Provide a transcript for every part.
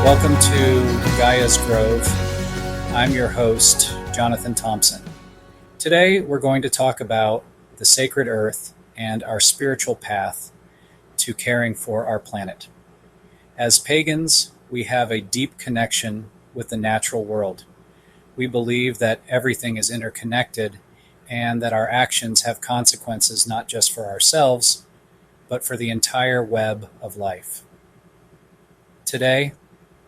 Welcome to Gaia's Grove. I'm your host, Johnathan Thompson. Today, we're going to talk about the sacred earth and our spiritual path to caring for our planet. As pagans, we have a deep connection with the natural world. We believe that everything is interconnected and that our actions have consequences not just for ourselves, but for the entire web of life. Today,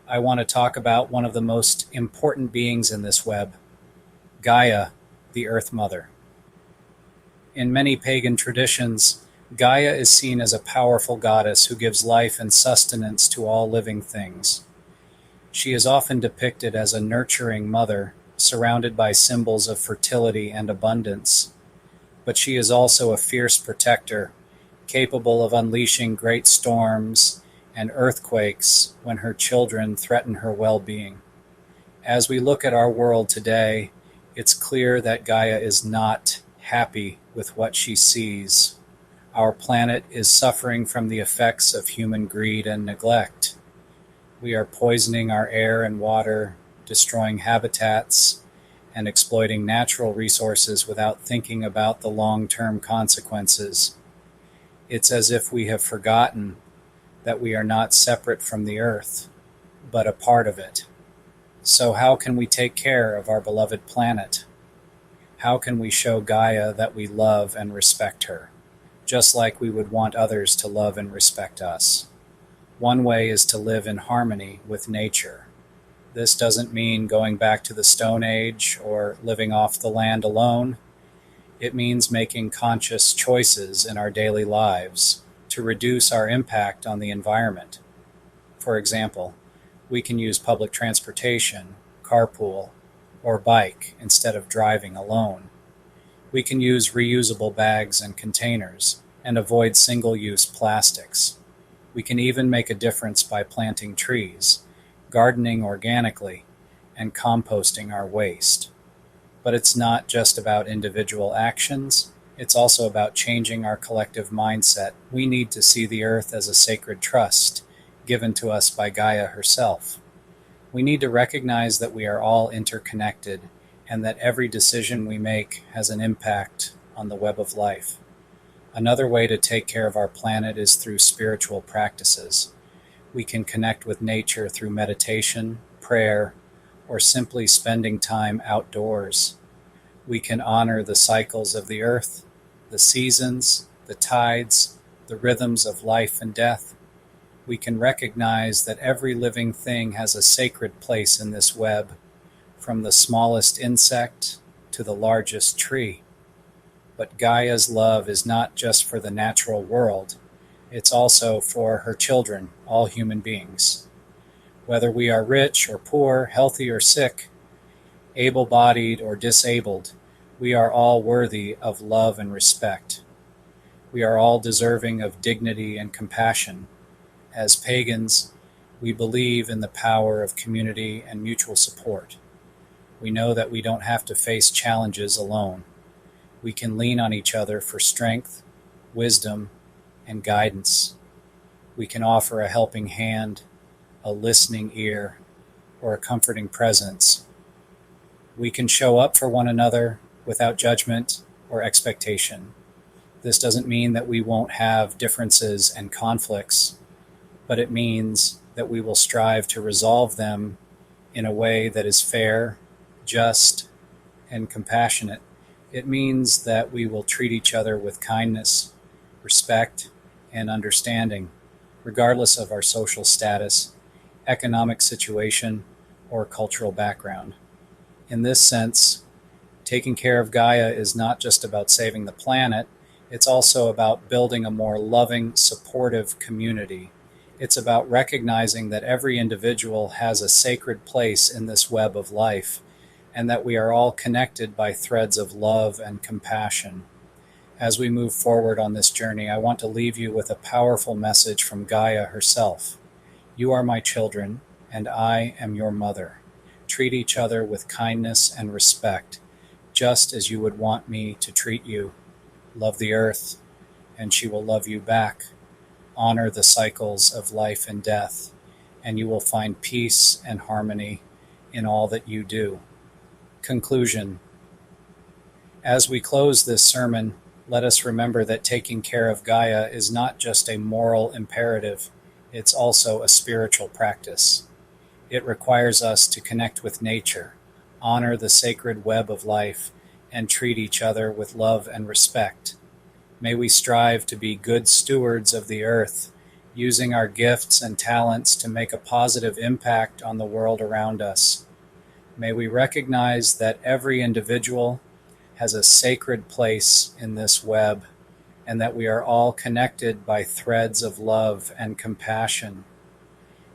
I want to talk about one of the most important beings in this web, Gaia, the Earth Mother. In many pagan traditions, Gaia is seen as a powerful goddess who gives life and sustenance to all living things. She is often depicted as a nurturing mother, surrounded by symbols of fertility and abundance. But she is also a fierce protector, capable of unleashing great storms and earthquakes when her children threaten her well-being. As we look at our world today, it's clear that Gaia is not happy with what she sees. Our planet is suffering from the effects of human greed and neglect. We are poisoning our air and water, destroying habitats, and exploiting natural resources without thinking about the long-term consequences. It's as if we have forgotten that we are not separate from the earth, but a part of it. So how can we take care of our beloved planet? How can we show Gaia that we love and respect her, just like we would want others to love and respect us? One way is to live in harmony with nature. This doesn't mean going back to the Stone Age or living off the land alone. It means making conscious choices in our daily lives to reduce our impact on the environment. For example, we can use public transportation, carpool, or bike instead of driving alone. We can use reusable bags and containers and avoid single-use plastics. We can even make a difference by planting trees, gardening organically, and composting our waste. But it's not just about individual actions. It's also about changing our collective mindset. We need to see the earth as a sacred trust given to us by Gaia herself. We need to recognize that we are all interconnected and that every decision we make has an impact on the web of life. Another way to take care of our planet is through spiritual practices. We can connect with nature through meditation, prayer, or simply spending time outdoors. We can honor the cycles of the earth, the seasons, the tides, the rhythms of life and death. We can recognize that every living thing has a sacred place in this web, from the smallest insect to the largest tree. But Gaia's love is not just for the natural world, it's also for her children, all human beings. Whether we are rich or poor, healthy or sick, able-bodied or disabled, we are all worthy of love and respect. We are all deserving of dignity and compassion. As pagans, we believe in the power of community and mutual support. We know that we don't have to face challenges alone. We can lean on each other for strength, wisdom, and guidance. We can offer a helping hand, a listening ear, or a comforting presence. We can show up for one another without judgment or expectation. This doesn't mean that we won't have differences and conflicts, but it means that we will strive to resolve them in a way that is fair, just, and compassionate. It means that we will treat each other with kindness, respect, and understanding, regardless of our social status, economic situation, or cultural background. In this sense, taking care of Gaia is not just about saving the planet, it's also about building a more loving, supportive community. It's about recognizing that every individual has a sacred place in this web of life, and that we are all connected by threads of love and compassion. As we move forward on this journey, I want to leave you with a powerful message from Gaia herself. You are my children, and I am your mother. Treat each other with kindness and respect, just as you would want me to treat you. Love the earth, and she will love you back. Honor the cycles of life and death, and you will find peace and harmony in all that you do. Conclusion. As we close this sermon, let us remember that taking care of Gaia is not just a moral imperative, it's also a spiritual practice. It requires us to connect with nature, honor the sacred web of life, and treat each other with love and respect. May we strive to be good stewards of the earth, using our gifts and talents to make a positive impact on the world around us. May we recognize that every individual has a sacred place in this web, and that we are all connected by threads of love and compassion.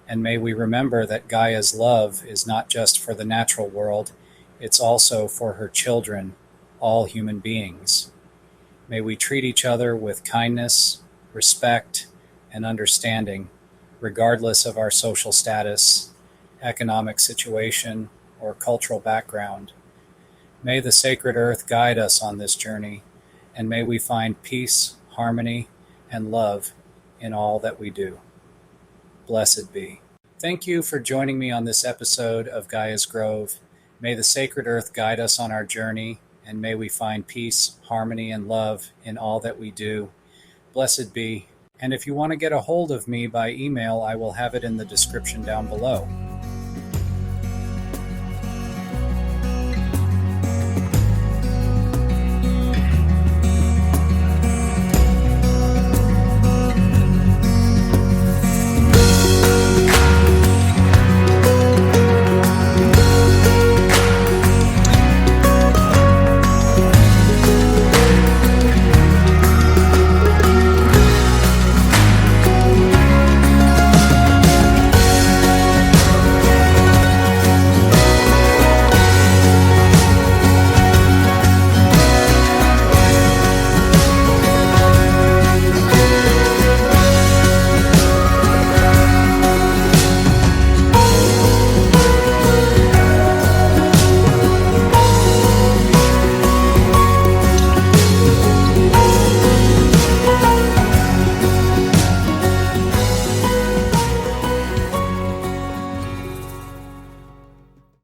And may we remember that Gaia's love is not just for the natural world, it's also for her children, all human beings. May we treat each other with kindness, respect, and understanding, regardless of our social status, economic situation, or cultural background. May the sacred earth guide us on this journey, and may we find peace, harmony, and love in all that we do. Blessed be. Thank you for joining me on this episode of Gaia's Grove. May the sacred earth guide us on our journey, and may we find peace, harmony, and love in all that we do. Blessed be. And if you want to get a hold of me by email, I will have it in the description down below.